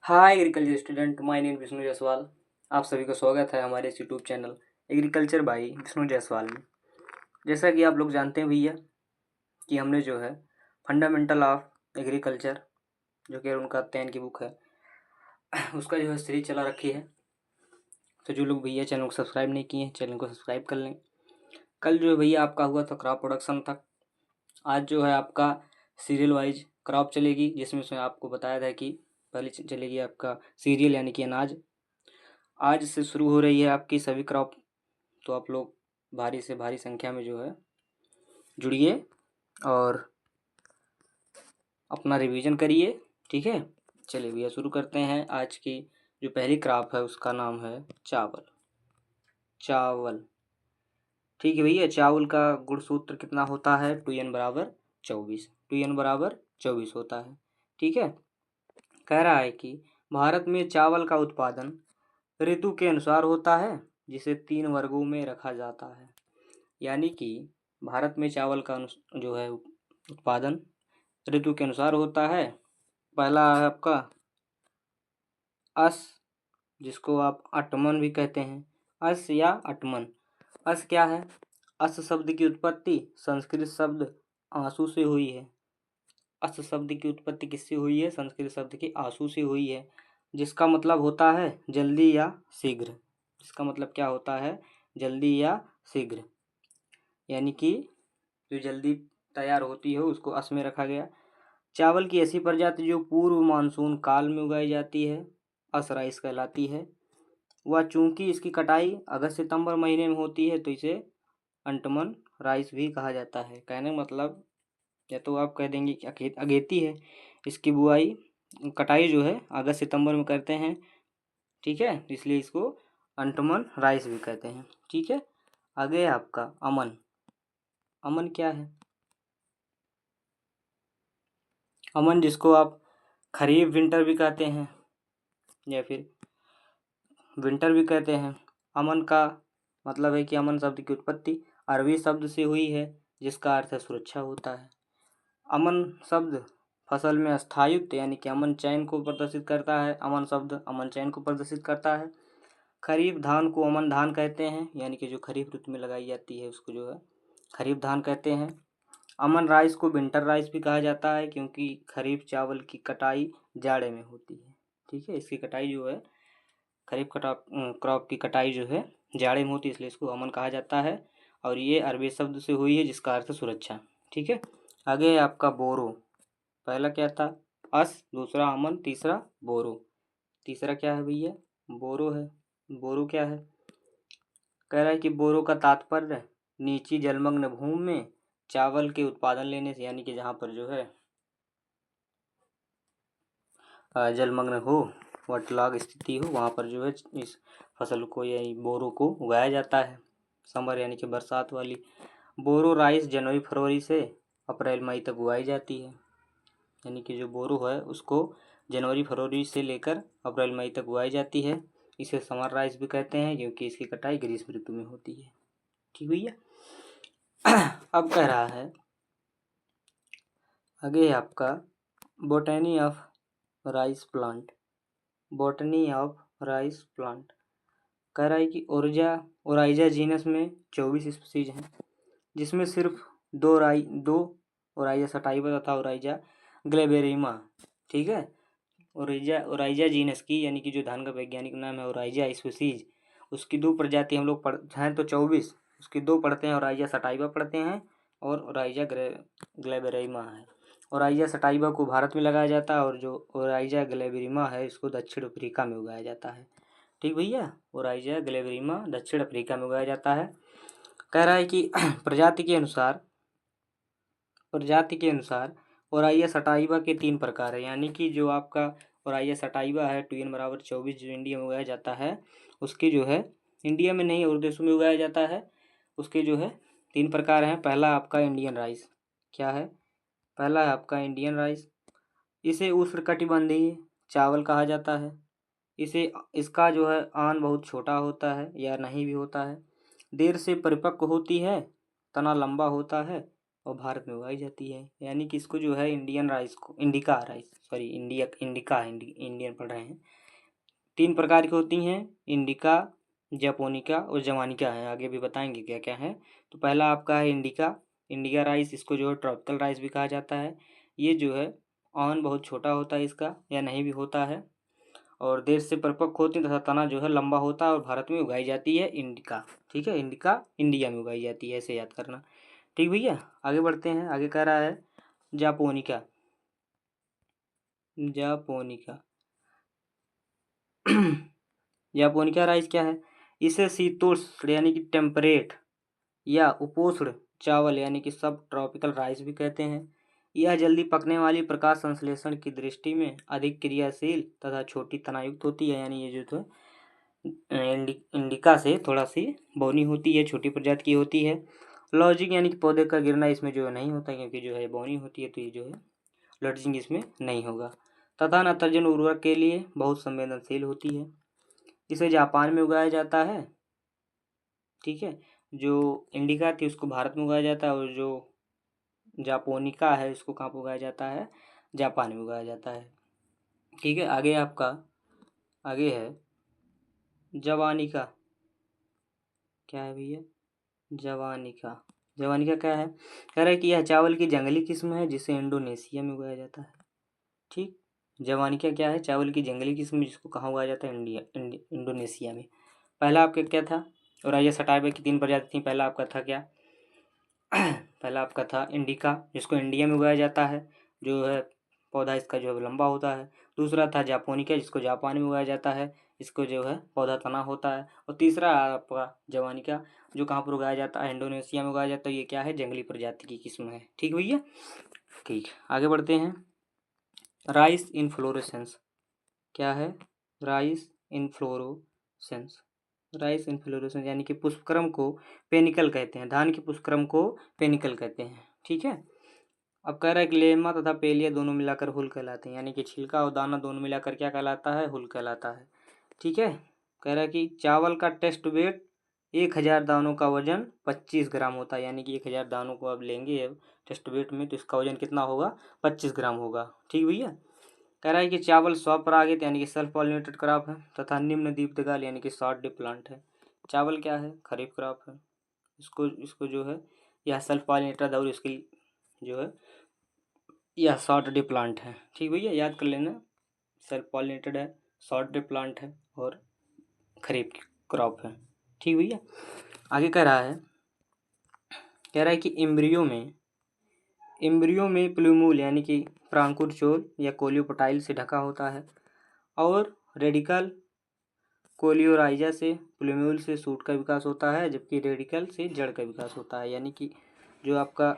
Hi agriculture student, my name Vishnu Jaiswal. आप सभी का स्वागत है हमारे इस YouTube channel agriculture by Vishnu Jaiswal में। जैसा कि आप लोग जानते हैं भैया कि हमने जो है फंडामेंटल ऑफ एग्रीकल्चर, जो कि उनका 10 की बुक है, उसका जो है सीरीज चला रखी है। तो जो लोग भैया चैनल को सब्सक्राइब नहीं किए हैं, चैनल को सब्सक्राइब कर लें। कल जो है भैया आपका हुआ था क्रॉप प्रोडक्शन तक। आज जो है आपका सीरियल वाइज क्रॉप चलेगी, जिसमें से आपको बताया था कि पहले चलेगी आपका सीरियल यानी कि अनाज। आज से शुरू हो रही है आपकी सभी क्रॉप। तो आप लोग भारी से भारी संख्या में जो है जुड़िए और अपना रिवीजन करिए। ठीक है, चलिए भैया शुरू करते हैं। आज की जो पहली क्रॉप है उसका नाम है चावल। चावल, ठीक है भैया। चावल का गुण सूत्र कितना होता है? 2n बराबर 24। 2n बराबर 24 होता है। ठीक है, कह रहा है कि भारत में चावल का उत्पादन ऋतु के अनुसार होता है, जिसे 3 वर्गों में रखा जाता है। यानी कि भारत में चावल का जो है उत्पादन ऋतु के अनुसार होता है। पहला है आपका अस, जिसको आप अटमन भी कहते हैं। अस या अटमन। अस क्या है? अस शब्द की उत्पत्ति संस्कृत शब्द आंसू से हुई है। अस शब्द की उत्पत्ति किससे हुई है? संस्कृत शब्द के आंसू से हुई है, जिसका मतलब होता है जल्दी या शीघ्र। इसका मतलब क्या होता है? जल्दी या शीघ्र, यानी कि जो जल्दी तैयार होती हो उसको अस में रखा गया। चावल की ऐसी प्रजाति जो पूर्व मानसून काल में उगाई जाती है, अस राइस कहलाती है। वह चूंकि इसकी कटाई अगस्त सितंबर महीने में होती है, तो इसे अंटमन राइस भी कहा जाता है। कहने का मतलब, या तो आप कह देंगे कि अगेती है। इसकी बुआई कटाई जो है अगस्त सितंबर में करते हैं। ठीक है, इसलिए इसको अंटमन राइस भी कहते हैं। ठीक है, आगे आपका अमन। अमन क्या है? अमन, जिसको आप खरीफ विंटर भी कहते हैं या फिर विंटर भी कहते हैं। अमन का मतलब है कि अमन शब्द की उत्पत्ति अरबी शब्द से हुई है, जिसका अर्थ है सुरक्षा होता है। अमन शब्द फसल में स्थायित्व यानी कि अमन चयन को प्रदर्शित करता है। अमन शब्द अमन चयन को प्रदर्शित करता है। खरीफ धान को अमन धान कहते हैं, यानी कि जो खरीफ ऋतु में लगाई जाती है उसको जो है खरीफ धान कहते हैं। अमन राइस को विंटर राइस भी कहा जाता है, क्योंकि खरीफ चावल की कटाई जाड़े में होती है। ठीक है, इसकी कटाई जो है खरीफ क्रॉप की कटाई जो है जाड़े में होती है, इसलिए इसको अमन कहा जाता है। और ये अरबी शब्द से हुई है, जिसका अर्थ है सुरक्षा। ठीक है, आगे है आपका बोरो। पहला क्या था? अस, दूसरा अमन, तीसरा बोरो। तीसरा क्या है भैया? बोरो है। बोरो क्या है? कह रहा है कि बोरो का तात्पर्य नीची जलमग्न भूमि में चावल के उत्पादन लेने से, यानी कि जहाँ पर जो है जलमग्न हो, वटलाग स्थिति हो, वहाँ पर जो है इस फसल को या बोरो को उगाया जाता है। समर यानी कि बरसात वाली। बोरो राइस जनवरी फरवरी से अप्रैल मई तक उगाई जाती है। यानी कि जो बोरो है उसको जनवरी फरवरी से लेकर अप्रैल मई तक उगाई जाती है। इसे समर राइस भी कहते हैं, क्योंकि इसकी कटाई ग्रीष्म ऋतु में होती है। ठीक भैया। अब कह रहा है आगे आपका botany of rice plant. Botany of rice plant कह रहा है कि ओराइजा जीनस में 24 स्पीसीज हैं, जिसमें सिर्फ दो ओराइजा सटाइवा तथा ओराइजा ग्लेबेरिमा। ठीक है, ओराइजा जीनस की, यानी कि जो धान का वैज्ञानिक नाम है ओराइजा स्पीसीज, उसकी 2 प्रजाति हम लोग हैं तो 24, उसकी 2 पढ़ते हैं। ओराइजा सटाइवा पढ़ते हैं और ओराइजा ग्लेबेरिमा है। ओराइजा सटाइवा को भारत में लगाया जाता है, और जो ओराइजा ग्लेबेरिमा है इसको दक्षिण अफ्रीका में उगाया जाता है। ठीक भैया, ओराइजा ग्लेबेरिमा दक्षिण अफ्रीका में उगाया जाता है। कह रहा है कि प्रजाति के अनुसार ओराइजा सटाइवा के 3 प्रकार है। यानी कि जो आपका ओराइजा सटाइवा है 2n बराबर 24, जो इंडिया में उगाया जाता है, उसके जो है इंडिया में नहीं और देशों में उगाया जाता है, उसके जो है 3 प्रकार हैं। पहला आपका इंडियन राइस। क्या है? पहला है आपका इंडियन राइस। इसे उष्णकटिबंधीय चावल कहा जाता है। इसका जो है आन बहुत छोटा होता है या नहीं भी होता है। देर से परिपक्व होती है, तना लंबा होता है और भारत में उगाई जाती है। यानी कि इसको जो है इंडियन राइस को इंडियन पढ़ रहे हैं। 3 प्रकार की होती हैं, इंडिका, जापोनिका और जवानिका है। आगे भी बताएंगे क्या क्या है। तो पहला आपका है इंडिका राइस। इसको जो है ट्रॉपिकल राइस भी कहा जाता है। ये जो है ऑन बहुत छोटा होता है इसका, या नहीं भी होता है, और देर से परिपक्व होती है तथा तना जो है लंबा होता है और भारत में उगाई जाती है इंडिका। ठीक है, इंडिका इंडिया में उगाई जाती है, ऐसे याद करना। ठीक भैया, आगे बढ़ते हैं। आगे कह रहा है जापोनिका। जापोनिका राइस क्या है? इसे शीतोष्ण यानी कि टेम्परेट या उपोष्ण चावल यानी कि सब ट्रॉपिकल राइस भी कहते हैं। यह जल्दी पकने वाली, प्रकाश संश्लेषण की दृष्टि में अधिक क्रियाशील तथा छोटी तनायुक्त होती है। यानी ये जो तो इंडिका से थोड़ा सी बौनी होती है, छोटी प्रजाति की होती है। लॉजिंग यानी कि पौधे का गिरना इसमें जो है नहीं होता, क्योंकि जो है बौनी होती है, तो ये जो है लॉजिंग इसमें नहीं होगा। तथा नाइट्रोजन उर्वरक के लिए बहुत संवेदनशील होती है। इसे जापान में उगाया जाता है। ठीक है, जो इंडिका थी उसको भारत में उगाया जाता है, और जो जापोनिका है इसको कहाँ पर उगाया जाता है? जापान में उगाया जाता है। ठीक है, आगे आपका आगे है जवानिका। क्या है भैया? जवानिका क्या है? कह रहा है कि यह चावल की जंगली किस्म है जिसे इंडोनेशिया में उगाया जाता है। ठीक, जवानिका क्या है? चावल की जंगली किस्म जिसको कहाँ उगाया जाता है? इंडोनेशिया में। पहला आपका क्या था? और ये सटाइबे की 3 प्रजाति थी। पहला आपका था क्या? पहला आपका था इंडिका, जिसको इंडिया में उगाया जाता है, जो है पौधा इसका जो है लंबा होता है। दूसरा था जापोनिका, जिसको जापान में उगाया जाता है, इसको जो है पौधा तना होता है। और तीसरा आपका जवानिका, जो कहाँ पर उगाया जाता है? इंडोनेशिया में उगाया जाता है। ये क्या है? जंगली प्रजाति की किस्म है। ठीक भैया, ठीक, आगे बढ़ते हैं। राइस इनफ्लोरेसेंस क्या है? राइस इनफ्लोरेसेंस यानी कि पुष्पक्रम को पेनिकल कहते हैं। धान के पुष्पक्रम को पेनिकल कहते हैं। ठीक है, अब कह रहा है कि लेमा तथा पेलिया दोनों मिलाकर हुल कहलाते हैं। यानी कि छिलका और दाना दोनों मिलाकर क्या कहलाता है? हुल कहलाता है। ठीक है, कह रहा है कि चावल का टेस्ट वेट 1000 दानों का वजन 25 ग्राम होता है। यानी कि 1000 दानों को आप लेंगे टेस्ट वेट में, तो इसका वजन कितना होगा? 25 ग्राम होगा। ठीक भैया, कह रहा है कि चावल स्वपरागित यानी कि सेल्फ पॉलिनेटेड क्रॉप है तथा निम्न दीप्तकाल यानी कि शॉर्ट डे प्लांट है। चावल क्या है? खरीफ क्रॉप है। इसको जो है यह सेल्फ पॉलिनेटेड और इसकी जो है यह शॉर्ट डे प्लांट है। ठीक भैया, याद कर लेना, सेल्फ पॉलिनेटेड है, शॉर्ट डे प्लांट है और खरीफ क्रॉप है। ठीक भैया, आगे कह रहा है कि एम्ब्रियो में प्लूमूल यानी कि प्रांकुर चोल या कोलियोपटाइल से ढका होता है, और रेडिकल कोलियोराइजा से प्लूमूल से सूट का विकास होता है, जबकि रेडिकल से जड़ का विकास होता है। यानी कि जो आपका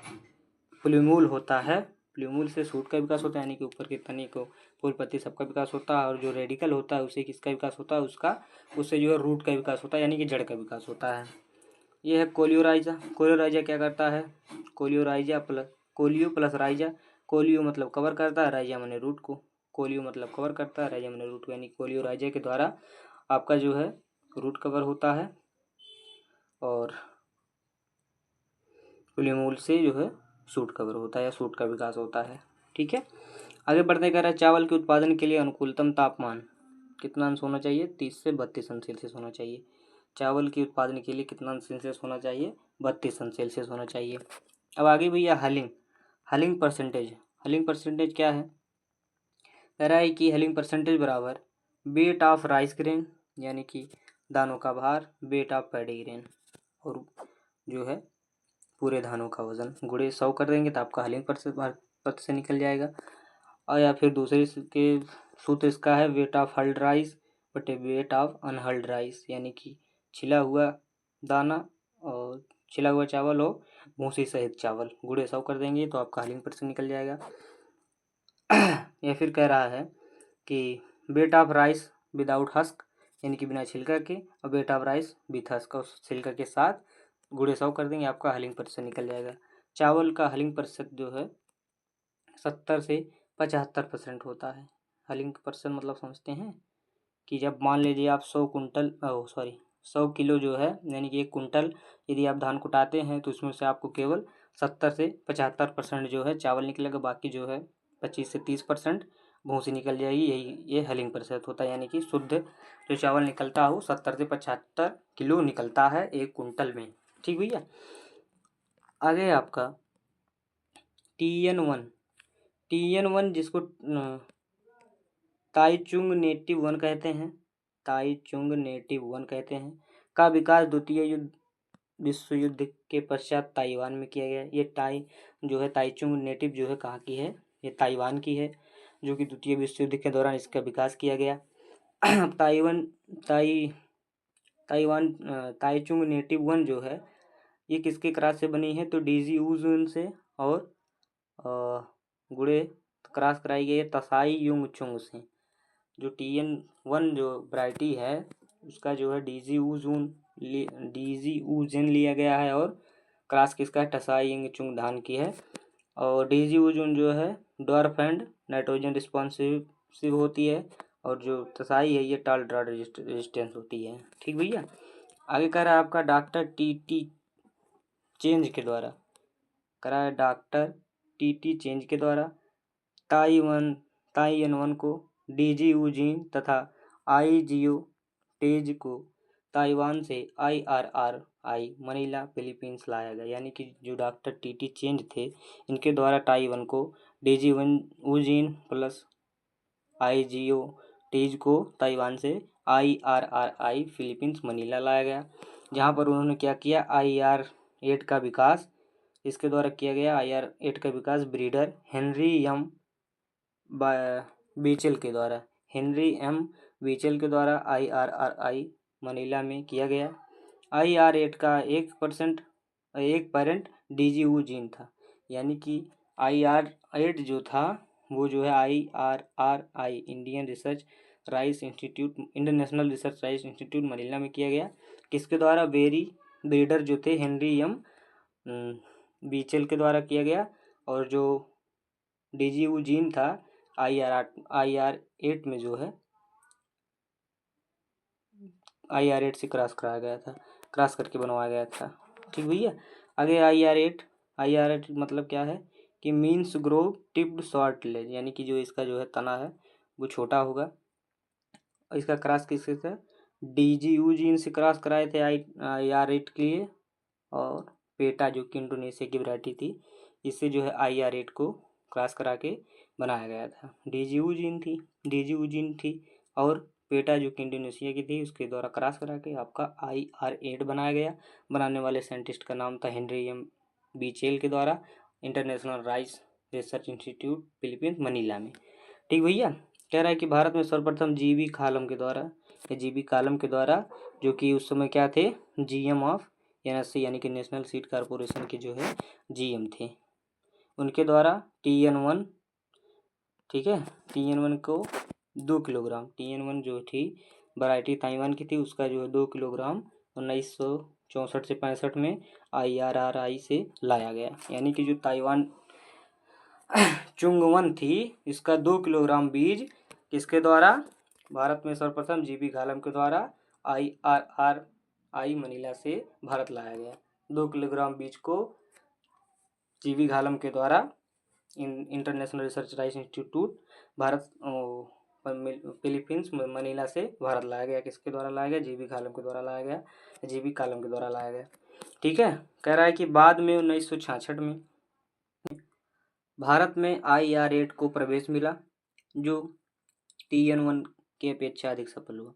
प्लूमूल होता है, प्लूमूल से सूट का विकास होता है, यानी कि ऊपर के तने को, फूल पत्ती सबका विकास होता है। और जो रेडिकल होता है उसे किसका विकास होता है? उससे जो है रूट का विकास होता है, यानी कि जड़ का विकास होता है। ये है कोलियोराइजा क्या करता है? कोलियो प्लस राइजा। कोलियो मतलब कवर करता है, राइजा मैंने रूट को। कोलियो मतलब कवर करता है, राइजा मैंने रूट को। यानी कोलियोराइजा के द्वारा आपका जो है रूट कवर होता है, और प्लूमूल से जो है सूट कवर होता है या सूट का विकास होता है। ठीक है, आगे बढ़ते कह रहा है चावल के उत्पादन के लिए अनुकूलतम तापमान कितना अंश होना चाहिए? 30 से 32 अंश सेल्सियस होना चाहिए। चावल के उत्पादन के लिए कितना अंश सेल्सियस होना चाहिए? 32 अंश सेल्सियस होना चाहिए। अब आगे भैया हलिंग परसेंटेज क्या है? कह रहा है कि हलिंग परसेंटेज बराबर वेट ऑफ राइस ग्रेन यानी कि दानों का भार, वेट ऑफ पैडी ग्रेन, और जो है पूरे धानों का वजन गुणे 100 कर देंगे तो आपका हलिंग परसेंट से निकल जाएगा। और या फिर दूसरे के सूत्र इसका है वेट ऑफ हल्ड राइस बटे वेट ऑफ अनहल्ड राइस, यानी कि छिला हुआ दाना और छिला हुआ चावल और भूसी सहित चावल गुणे 100 कर देंगे तो आपका हलिंग परसेंट निकल जाएगा। या फिर कह रहा है कि weight of rice without husk यानी कि बिना छिलका के, और weight of rice with husk और छिलका के साथ गुणे 100 कर देंगे, आपका हलिंग प्रतिशत निकल जाएगा। चावल का हलिंग प्रतिशत जो है 70 से 75% होता है। हलिंग प्रतिशत मतलब समझते हैं कि जब मान लीजिए आप 100 किलो जो है यानी कि 1 कुंटल यदि आप धान कुटाते हैं तो उसमें से आपको केवल 70 से 75% जो है चावल निकलेगा, बाकी जो है 25 से 30% भूसी निकल जाएगी। यही ये हलिंग प्रतिशत होता है, यानी कि शुद्ध जो चावल निकलता हो 70 से 75 किलो निकलता है 1 कुंटल में। ठीक भैया। आगे आपका TN1। TN1 जिसको ताइचुंग नेटिव 1 कहते हैं, ताइचुंग नेटिव 1 कहते हैं, का विकास द्वितीय विश्व युद्ध के पश्चात ताइवान में किया गया। ये जो है ताइचुंग नेटिव जो है कहाँ की है, ये ताइवान की है, जो कि द्वितीय विश्व युद्ध के दौरान इसका विकास किया गया। ताइवान ताइचुंग नेटिव 1 जो है ये किसके क्रॉस से बनी है, तो डीजी ऊजुन से और गुड़े क्रॉस कराई गई है तसाई युंग चुंग से। जो TN1 जो वैरायटी है उसका जो है डीजी ऊजन लिया गया है, और क्रॉस किसका है, टसाई यंग चुंग धान की है। और डीजी ऊजन जो है डॉर्फ एंड नाइट्रोजन रिस्पॉन्सिव होती है, और जो तसाई है ये टाल ड्राउट रेजिस्टेंस होती है। ठीक भैया। आगे कह रहा है आपका डॉक्टर TT चेंज के द्वारा, करा है डॉक्टर TT चेंज के द्वारा ताइवान को डीजी ऊजिन तथा IGO तेज को ताइवान से IRRI मनीला फिलीपींस लाया गया। यानी कि जो डॉक्टर TT चेंज थे इनके द्वारा ताइवान को डीजी ऊजिन प्लस IGO तेज को ताइवान से IRRI फिलीपींस मनीला लाया गया, जहाँ पर उन्होंने क्या किया, IR8 का विकास इसके द्वारा किया गया। IR8 का विकास ब्रीडर हेनरी एम बीचेल के द्वारा, IRRI मनीला में किया गया। IR8 का एक पेरेंट डीजी ऊजीन था, यानी कि IR8 जो था वो जो है IRRI Indian national research rice institute Manila में किया गया। किसके द्वारा, ब्रीडर जो थे हेनरी एम बीचेल के द्वारा किया गया। और जो डीजी ऊजीन था IR8 में जो है IR8 से क्रॉस कराया गया था, क्रॉस करके बनवाया गया था। ठीक भैया। आगे IR8 मतलब क्या है कि मीन्स ग्रो टिप्ड शॉर्ट लेज, यानी कि जो इसका जो है तना है वो छोटा होगा। इसका क्रॉस किसके से, डीजी यूजीन से क्रॉस कराए थे IR8 के लिए, और पेटा जो कि इंडोनेशिया की वैरायटी थी इससे जो है IR8 को क्रॉस करा के बनाया गया था। डीजी यूजीन थी और पेटा जो कि इंडोनेशिया की थी उसके द्वारा क्रॉस करा के आपका IR8 बनाया गया। बनाने वाले साइंटिस्ट का नाम था हेनरी एम बीचेल के द्वारा, international rice research institute Philippines Manila में। ठीक भैया। कह रहा है कि भारत में सर्वप्रथम जीबी कालम के द्वारा जो कि उस समय क्या थे, GM ऑफ NSC यानी कि नेशनल सीड कॉरपोरेशन के जो है GM थे, उनके द्वारा TN1, ठीक है, TN1 को 2 किलोग्राम, TN1 जो थी वैरायटी ताइवान की थी उसका जो है 2 किलोग्राम 1964 से 65 में IRRI से लाया गया। यानी कि जो ताइवान चुंगवन थी इसका 2 किलोग्राम बीज किसके द्वारा, भारत में सर्वप्रथम जीबी कालम के द्वारा IRRI मनीला से भारत लाया गया। 2 किलोग्राम बीज को जीबी कालम के द्वारा international research rice institute Bharat Philippines Manila से भारत लाया गया। किसके द्वारा लाया गया, जीबी कालम के द्वारा लाया गया। ठीक है। कह रहा है कि बाद में 1966 में भारत में IR8 को प्रवेश मिला, जो TN1 की अपेक्षा अधिक सफल हुआ।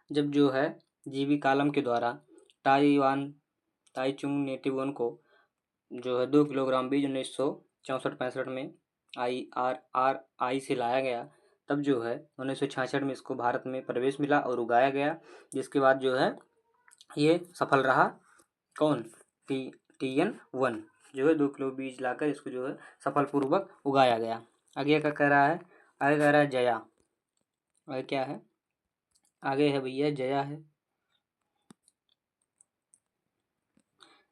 जब जो है जीबी कालम के द्वारा ताइचुंग नेटिव 1 को जो है 2 किलोग्राम बीज 1964-65 में IRRI से लाया गया, तब जो है 1966 में इसको भारत में प्रवेश मिला और उगाया गया, जिसके बाद जो है ये सफल रहा। कौन, TN1 जो है 2 किलो बीज लाकर इसको जो है सफलपूर्वक उगाया गया। आगे क्या कह रहा है, आगे कह रहा है जया, आगे क्या है, आगे है भैया जया है।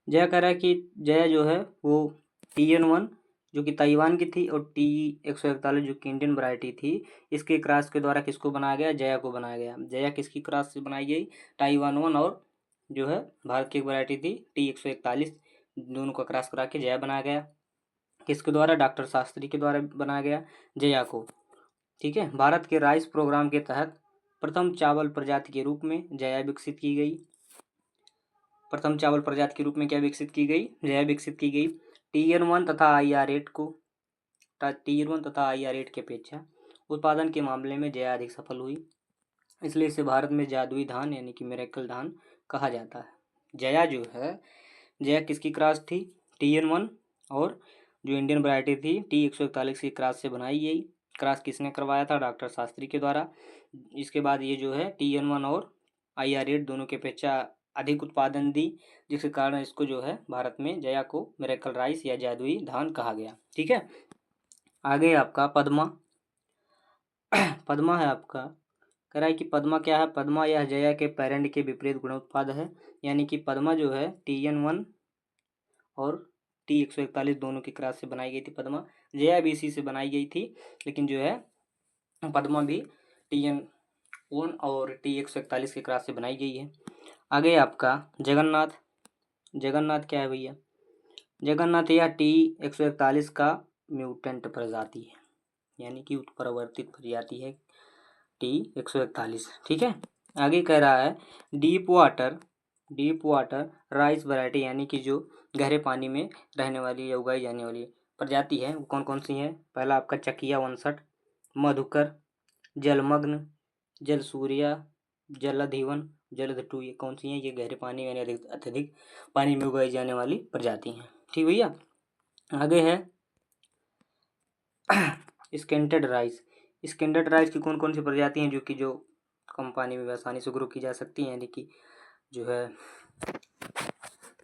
जया कह रहा है कि जया जो है वो TN1 जो कि ताइवान की थी और T141 जो कि इंडियन वैरायटी थी, इसके क्रॉस के द्वारा किसको बनाया गया, जया को बनाया गया। जया किसकी क्रॉस से बनाई गई, ताइवान 1 और जो है भारत की एक वैरायटी थी T141 दोनों का क्रॉस करा के जया बनाया गया। किसके द्वारा? डॉक्टर शास्त्री के द्वारा बनाया गया जया को। ठीक है। भारत के राइस प्रोग्राम के तहत प्रथम चावल प्रजाति के रूप में जया विकसित की गई। प्रथम चावल प्रजाति के रूप में क्या विकसित की गई? जया विकसित की गई। टीयर 1 तथा IR8 को टीयर 1 तथा IR8 की अपेक्षा उत्पादन के मामले में जया अधिक सफल हुई, इसलिए इसे भारत में जादुई धान यानी कि मिरेकल धान कहा जाता है। जया जो है, जया किसकी क्रॉस थी? टीयर 1 और जो इंडियन वैरायटी थी T141 की क्रॉस से बनाई गई। क्रॉस किसने करवाया था? डॉक्टर शास्त्री के द्वारा। इसके बाद ये जो है TN1 और IR8 दोनों की अपेक्षा अधिक उत्पादन दी, जिसके कारण इसको जो है भारत में जया को मिरेकल राइस या जादुई धान कहा गया। ठीक है। आगे आपका पद्मा। पद्मा है आपका, कह रहा है कि पद्मा क्या है? पद्मा यह जया के पेरेंट के विपरीत गुणोत्पाद है, यानी कि पद्मा जो है TN1 और T141 दोनों की क्रॉस से बनाई गई थी पद्मा। जया भी इसी से बनाई गई थी, लेकिन जो है पद्मा भी TN1 और T141 के क्रॉस से बनाई गई है। आगे आपका जगन्नाथ। जगन्नाथ क्या है भैया? जगन्नाथ यह T141 का म्यूटेंट प्रजाति है, यानी कि उत्परिवर्तित प्रजाति है T141। ठीक है। आगे कह रहा है डीप वाटर राइस वैरायटी, यानी कि जो गहरे पानी में रहने वाली या उगाई जाने वाली प्रजाति है, वो कौन कौन सी हैं? पहला आपका चकिया 59, मधुकर, जलमग्न, जलसूर्या, जलधिवन, जलध 2, ये कौन सी हैं? ये गहरे पानी यानी अत्यधिक पानी में उगाई जाने वाली प्रजाति हैं। ठीक भैया। आगे है स्कैंटेड राइस। स्कैंटेड राइस की कौन कौन सी प्रजाति हैं जो कम पानी में आसानी से ग्रो की जा सकती हैं, यानी कि जो है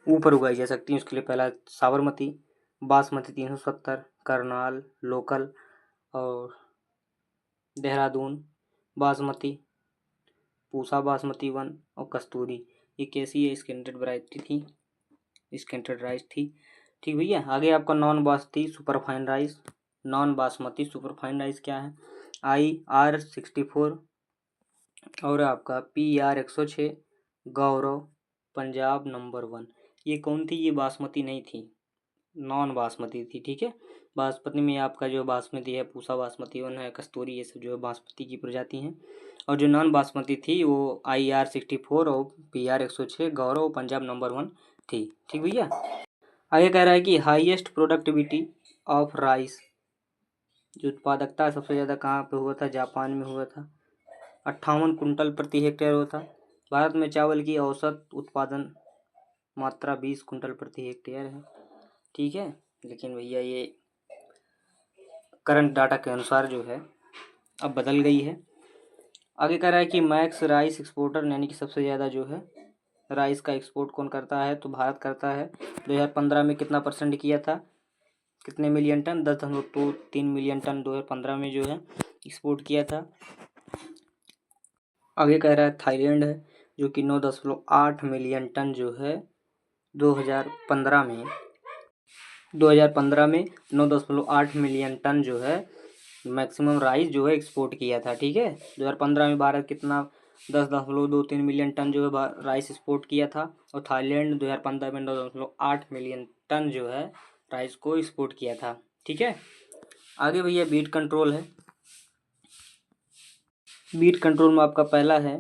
ऊपर उगाई जा सकती हैं? उसके लिए पहला साबरमती, बासमती 370, करनाल, लोकल और देहरादून बासमती, पूसा बासमती 1 और कस्तूरी। ये कैसी है? स्कैंटेड वैरायटी थी, स्कैंटेड राइस थी। ठीक भैया। आगे आपका non basmati superfine rice. Non basmati superfine rice क्या है? IR64 और आपका PR106, गौरव, पंजाब नंबर 1। ये कौन थी? ये बासमती नहीं थी, नॉन बासमती थी। ठीक है। बासमती में आपका जो बासमती है पूसा बासमती 1 है, कस्तूरी, ये सब जो है बासमती की प्रजाति हैं। और जो नॉन बासमती थी वो IR64 और PR106, गौरव, पंजाब नंबर 1 थी। ठीक भैया। आगे कह रहा है कि हाईएस्ट प्रोडक्टिविटी ऑफ राइस, जो उत्पादकता सबसे ज़्यादा कहाँ पे हुआ था? जापान में हुआ था। 58 कुंटल प्रति हेक्टेयर हुआ था। भारत में चावल की औसत उत्पादन मात्रा 20 कुंटल प्रति हेक्टेयर है। ठीक है। लेकिन भैया ये करंट डाटा के अनुसार जो है अब बदल गई है। आगे कह रहा है कि मैक्स राइस एक्सपोर्टर, यानी कि सबसे ज़्यादा जो है राइस का एक्सपोर्ट कौन करता है? तो भारत करता है। 2015 में कितना % किया था? कितने मिलियन टन? 10.3 मिलियन टन 2015 में जो है एक्सपोर्ट किया था। आगे कह रहा है थाईलैंड है, जो कि 9.8 मिलियन टन जो है 2015 में 9.8 मिलियन टन जो है मैक्सिमम राइस जो है एक्सपोर्ट किया था। ठीक है। 2015 में भारत कितना? 10.23 मिलियन टन जो है राइस एक्सपोर्ट किया था, और थाईलैंड 2015 में 9.8 मिलियन टन जो है राइस को एक्सपोर्ट किया था। ठीक है। आगे भैया बीट कंट्रोल है। बीट कंट्रोल में आपका पहला है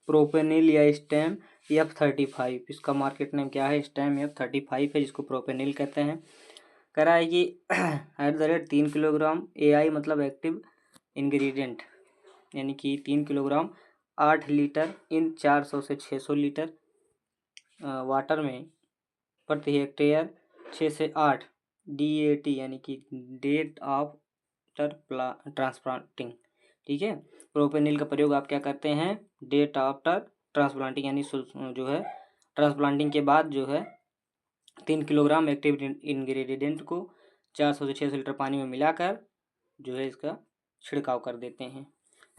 प्रोपेनिल या स्टेम F35। इसका मार्केट नेम क्या है? स्टेम F35 है, जिसको प्रोपेनिल कहते हैं। कह रहा है कि @ 3 किलोग्राम AI मतलब एक्टिव इंग्रेडिएंट, यानी कि 3 किलोग्राम 8 लीटर इन 400 से 600 लीटर वाटर में प्रति हेक्टेयर 6 से 8 DAT, यानी कि डेट आफ्टर ट्रांसप्लांटिंग। ठीक है। प्रोपेनिल का प्रयोग आप क्या करते हैं? डेट आफ्टर ट्रांसप्लांटिंग, यानी जो है ट्रांसप्लांटिंग के बाद जो है 3 किलोग्राम एक्टिव इंग्रेडिएंट को 400 से 600 लीटर पानी में मिलाकर जो है इसका छिड़काव कर देते हैं।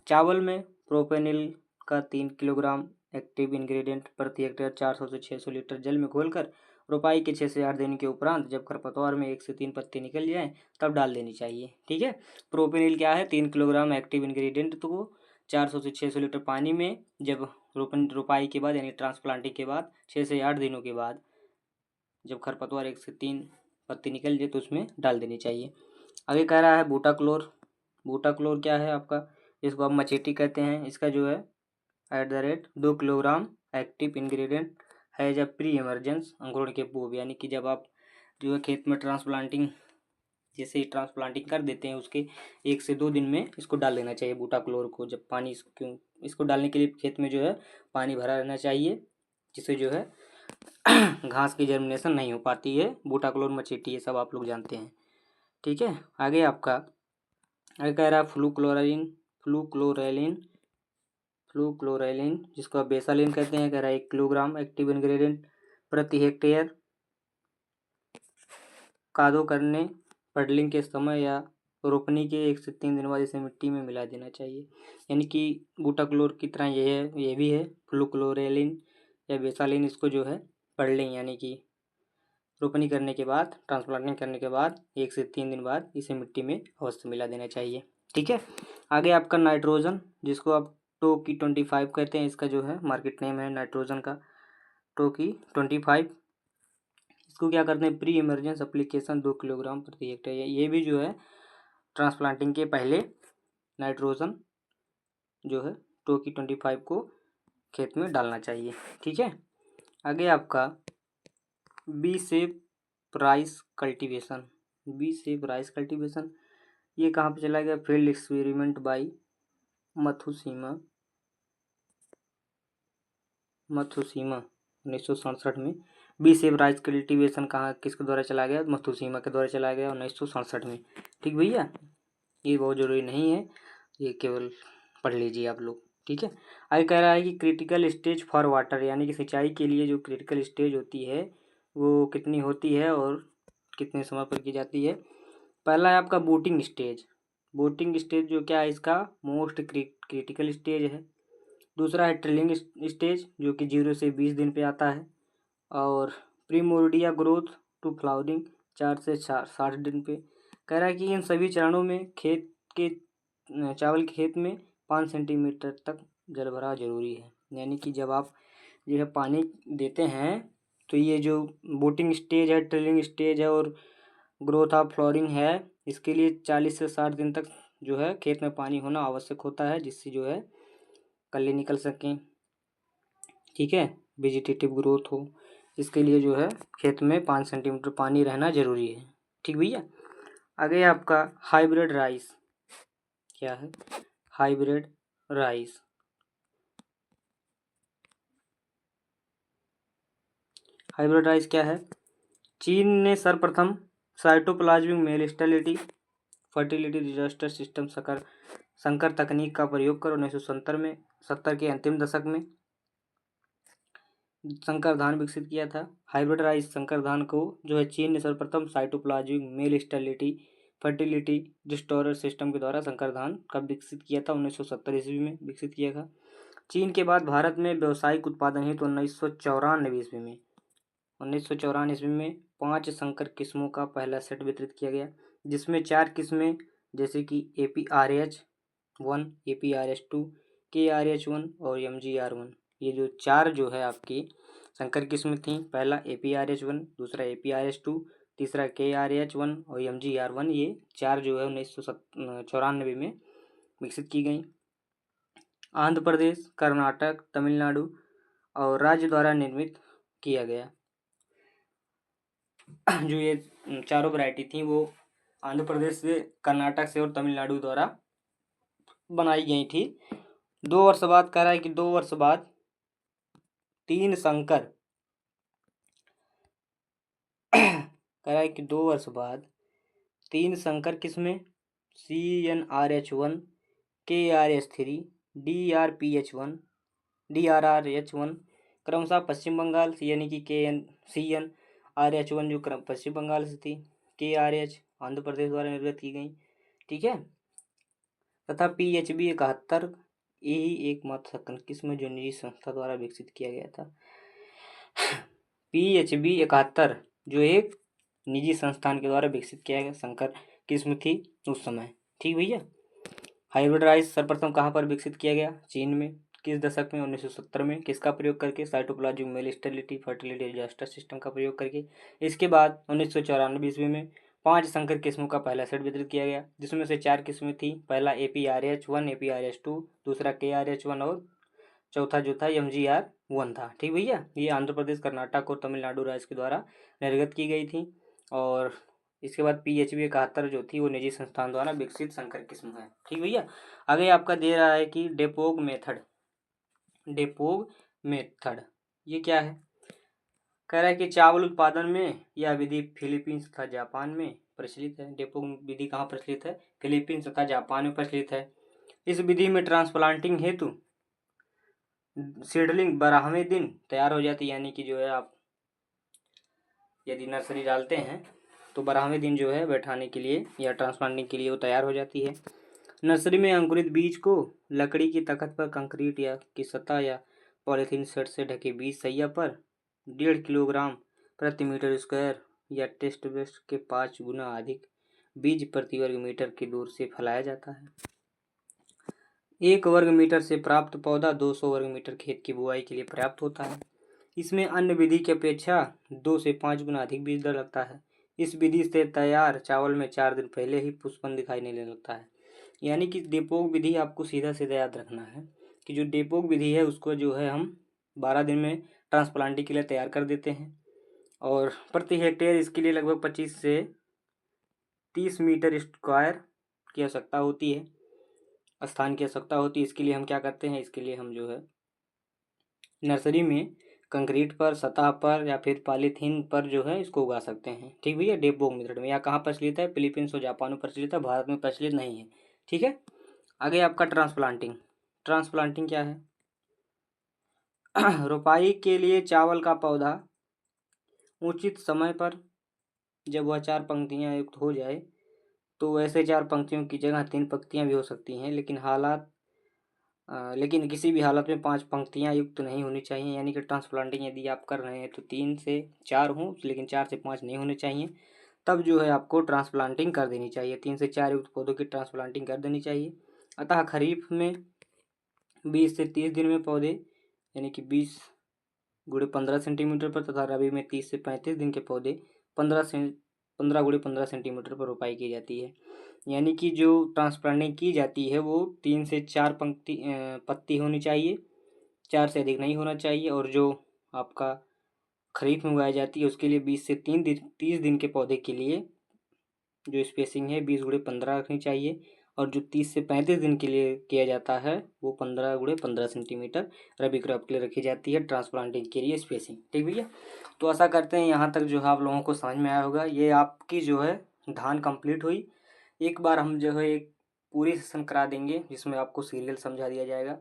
चावल में प्रोपेनिल का 3 किलोग्राम एक्टिव इंग्रेडिएंट प्रति हेक्टेयर 400 से 600 लीटर जल में घोलकर रोपाई के 6 से 8 दिन के उपरांत जब खरपतवार में 1 से 3 पत्ते निकल जाएं तब डाल देनी चाहिए। ठीक है। प्रोपेनिल क्या है? 3 किलोग्राम एक्टिव इंग्रेडिएंट को 400 से 600 लीटर पानी में जब रोपाई के बाद यानी ट्रांसप्लांटिंग के बाद 6 से 8 दिनों के बाद जब खरपतवार 1 से 3 पत्ती निकल जाए तो उसमें डाल देनी चाहिए। आगे कह रहा है बूटाक्लोर। बूटाक्लोर क्या है आपका, इसको आप मचेटी कहते हैं। इसका जो है @ 2 किलोग्राम एक्टिव इंग्रेडिएंट है जब प्री इमरजेंस अंकुरण के पूर्व, यानी कि जब आप जो है खेत में ट्रांसप्लांटिंग जैसे ट्रांसप्लांटिंग कर देते हैं उसके 1 से 2 दिन में इसको डाल देना चाहिए बूटाक्लोर को। जब पानी इसको डालने के लिए खेत में जो है पानी भरा रहना चाहिए, जिससे जो है घास की जर्मिनेशन नहीं हो पाती है। बूटाक्लोर मचेटी ये सब आप लोग जानते हैं, ठीक है। आगे आपका आगे कह रहा है फ्लूक्लोरैलिन जिसको आप बेसालिन कहते हैं। कह रहा है 1 किलोग्राम एक्टिव इंग्रेडिएंट प्रति हेक्टेयर कादो करने पडलिंग के समय या रोपनी के 1 से 3 दिन बाद इसे मिट्टी में मिला देना चाहिए। यानी कि बूटाक्लोर की तरह ये भी है फ्लूक्लोरैलिन या बेसालिन। इसको जो है पडलिंग यानी कि रोपनी करने के बाद ट्रांसप्लांटिंग करने के बाद 1 से 3 दिन बाद इसे मिट्टी में अवश्य मिला देना चाहिए, ठीक है। आगे आपका नाइट्रोजन जिसको आप टोकी 25 कहते हैं। इसका जो है मार्केट नेम है नाइट्रोजन का टोकी 25। इसको क्या करते हैं, प्री इमरजेंस एप्लीकेशन 2 किलोग्राम प्रति हेक्टेयर। ये भी जो है ट्रांसप्लांटिंग के पहले नाइट्रोजन जो है टोकी 25 को खेत में डालना चाहिए, ठीक है। आगे आपका बी शेप राइस कल्टीवेशन ये कहाँ पे चला गया, फील्ड एक्सपेरिमेंट बाई मथुसीमा 1967 में। बी शेप राइस कल्टीवेशन कहाँ किसके द्वारा चला गया, मथुसीमा के द्वारा चला गया 1967 में, ठीक भैया। ये बहुत ज़रूरी नहीं है, ये केवल पढ़ लीजिए आप लोग, ठीक है। आगे कह रहा है कि क्रिटिकल स्टेज फॉर वाटर, यानी कि सिंचाई के लिए जो क्रिटिकल स्टेज होती है वो कितनी होती है और कितने समय पर की जाती है। पहला है आपका बोटिंग स्टेज जो क्या है इसका मोस्ट क्रिटिकल स्टेज है। दूसरा है ट्रिलिंग स्टेज जो कि 0 से 20 दिन पे आता है। और प्रीमोर्डिया ग्रोथ टू फ्लावरिंग 4 से 60 दिन पे। कह रहा है कि इन सभी चरणों में चावल के खेत में 5 सेंटीमीटर तक जल भराव जरूरी है। यानी कि जब आप जो है पानी देते हैं तो ये जो बोटिंग स्टेज है, ट्रिलिंग स्टेज है और ग्रोथ ऑफ फ्लावरिंग है, इसके लिए 40 से 60 दिन तक जो है खेत में पानी होना आवश्यक होता है, जिससे जो है कली निकल सकें, ठीक है, वेजिटेटिव ग्रोथ हो। इसके लिए जो है खेत में 5 सेंटीमीटर पानी रहना जरूरी है, ठीक भैया। आगे आपका हाइब्रिड राइस क्या है, हाइब्रिड राइस क्या है। चीन ने सर्वप्रथम साइटोप्लाज्मिक मेलिस्टेलिटी फर्टिलिटी डिजास्टर सिस्टम संकर तकनीक का प्रयोग कर 1970 में 70 के अंतिम दशक में संकर धान विकसित किया था। हाइब्रिड राइस संकर धान को जो है चीन ने सर्वप्रथम साइटोप्लाज्मिक मेलिस्टेलिटी फर्टिलिटी डिस्टोरर सिस्टम के द्वारा संकर धान कब विकसित किया था, 1970 ईस्वी में विकसित किया था। चीन के बाद भारत में व्यावसायिक उत्पादन हेतु 1994 ईस्वी में 5 संकर किस्मों का पहला सेट वितरित किया गया, जिसमें 4 किस्में जैसे कि APRH1, APRH2, KRH1 और MGR1, ये जो 4 जो है आपकी संकर किस्म थी, पहला APRH1, दूसरा APRH2, तीसरा KRH1 और MGR1, ये 4 जो है 1994 में विकसित की गई। आंध्र प्रदेश, कर्नाटक, तमिलनाडु और राज्य द्वारा निर्मित किया गया। जो ये चारों वैरायटी थी वो आंध्र प्रदेश से, कर्नाटक से और तमिलनाडु द्वारा बनाई गई थी। 2 वर्ष बाद कह रहा है कि 2 वर्ष बाद 3 संकर कह रहा है कि 2 वर्ष बाद 3 संकर किस्में CNRH1, KRH3, DRRH1 क्रमशः पश्चिम बंगाल से, यानी कि CNRH1 जो पश्चिम बंगाल से थी, KRH आंध्र प्रदेश द्वारा निर्मित की गई, ठीक है। तथा PHB 71 यही एकमात्र संकर किस्म जो निजी संस्था द्वारा विकसित किया गया था। PHB 71 जो एक निजी संस्थान के द्वारा विकसित किया गया संकर किस्म थी उस समय, ठीक भैया। हाइब्रिड राइस सर्वप्रथम कहाँ पर विकसित किया गया, चीन में। किस दशक में? 1970 में। किसका प्रयोग करके? Cytoplasmic male sterility fertility adjuster system का प्रयोग करके। इसके बाद 1994 ईस्वी में 5 संकर किस्मों का पहला सेट वितरित किया गया, जिसमें से 4 किस्में थी। पहला APRH1, APRH2, दूसरा KRH1 और चौथा जो था MGR1 था। ठीक भैया, ये आंध्र प्रदेश, कर्नाटक और तमिलनाडु राज्य के द्वारा निर्गत की गई थी। और इसके बाद PHB 71 जो थी वो निजी संस्थान द्वारा विकसित संकर किस्म है। ठीक भैया, आगे आपका दे रहा है कि डेपोग मेथड। डेपोग मेथड ये क्या है? कह रहा है कि चावल उत्पादन में यह विधि फिलीपींस तथा जापान में प्रचलित है। डेपोग विधि कहाँ प्रचलित है? फिलीपींस तथा जापान में प्रचलित है। इस विधि में ट्रांसप्लांटिंग हेतु सीडलिंग 12वें दिन तैयार हो जाती है, यानी कि जो है आप यदि नर्सरी डालते हैं तो 12वें दिन जो है बैठाने के लिए या ट्रांसप्लांटिंग के लिए वो तैयार हो जाती है। नर्सरी में अंकुरित बीज को लकड़ी की तख्त पर कंक्रीट या की सतह या पॉलीथीन सेट से ढके बीज सैया पर 1.5 किलोग्राम प्रति मीटर स्क्वायर या टेस्ट बेस्ट के 5 गुना अधिक बीज प्रति वर्ग मीटर की दूर से फैलाया जाता है। 1 वर्ग मीटर से प्राप्त पौधा 200 वर्ग मीटर खेत की बुआई के लिए पर्याप्त होता है। इसमें अन्य विधि की अपेक्षा 2 से 5 गुना अधिक बीज दर लगता है। इस विधि से तैयार चावल में 4 दिन पहले ही पुष्पन दिखाई देने लगता है। यानी कि डेपोग विधि आपको सीधा सीधा याद रखना है कि जो डेपोग विधि है उसको जो है हम 12 दिन में ट्रांसप्लांटिंग के लिए तैयार कर देते हैं। और प्रति हेक्टेयर इसके लिए लगभग 25 से 30 मीटर स्क्वायर की आवश्यकता होती है, स्थान की आवश्यकता होती है। इसके लिए हम क्या करते हैं? इसके लिए हम जो है नर्सरी में कंक्रीट पर, सतह पर या फिर पॉलीथीन पर जो है इसको उगा सकते हैं। ठीक भैया, डेपोग मेथड में। या कहाँ प्रचलित है? फिलीपींस और जापान में प्रचलित है, भारत में प्रचलित नहीं है। ठीक है, आगे आपका ट्रांसप्लांटिंग। ट्रांसप्लांटिंग क्या है? रोपाई के लिए चावल का पौधा उचित समय पर जब वह 4 पंक्तियां युक्त हो जाए, तो वैसे 4 पंक्तियों की जगह 3 पंक्तियां भी हो सकती हैं, लेकिन किसी भी हालत में 5 पंक्तियां युक्त नहीं होनी चाहिए। यानी कि ट्रांसप्लांटिंग यदि आप कर रहे हैं तो 3 से 4 हों, लेकिन 4 से 5 नहीं होने चाहिए। तब जो है आपको ट्रांसप्लांटिंग कर देनी चाहिए। 3 से 4 युक्त पौधों की ट्रांसप्लांटिंग कर देनी चाहिए। अतः खरीफ में 20 से 30 दिन में पौधे, यानी कि 20 गुणे 15 सेंटीमीटर पर, तथा रबी में 30 से 35 दिन के पौधे 15 गुणे 15 सेंटीमीटर पर रोपाई की जाती है। यानी कि जो ट्रांसप्लांटिंग की जाती है वो 3 से 4 पत्ती होनी चाहिए, 4 से अधिक नहीं होना चाहिए। और जो आपका खरीफ में उगाई जाती है उसके लिए 20 से 30 दिन के पौधे के लिए जो स्पेसिंग है 20 गुणे 15 रखनी चाहिए। और जो 30 से 35 दिन के लिए किया जाता है वो 15 गुणे 15 सेंटीमीटर रबी क्रॉप के लिए रखी जाती है, ट्रांसप्लांटिंग के लिए स्पेसिंग। ठीक भैया, तो आशा करते हैं यहाँ तक जो है आप लोगों को समझ में आया होगा। ये आपकी जो है धान कंप्लीट हुई। एक बार हम जो है एक पूरी सेशन करा देंगे जिसमें आपको सीरियल समझा दिया जाएगा।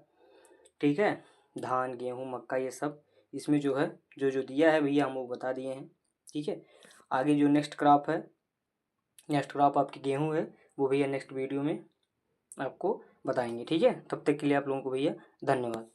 ठीक है, धान, गेहूँ, मक्का ये सब इसमें जो है जो जो दिया है भैया हम वो बता दिए हैं। ठीक है, आगे जो नेक्स्ट क्रॉप आपकी गेहूँ है वो भैया नेक्स्ट वीडियो में आपको बताएंगे। ठीक है, तब तक के लिए आप लोगों को भैया धन्यवाद।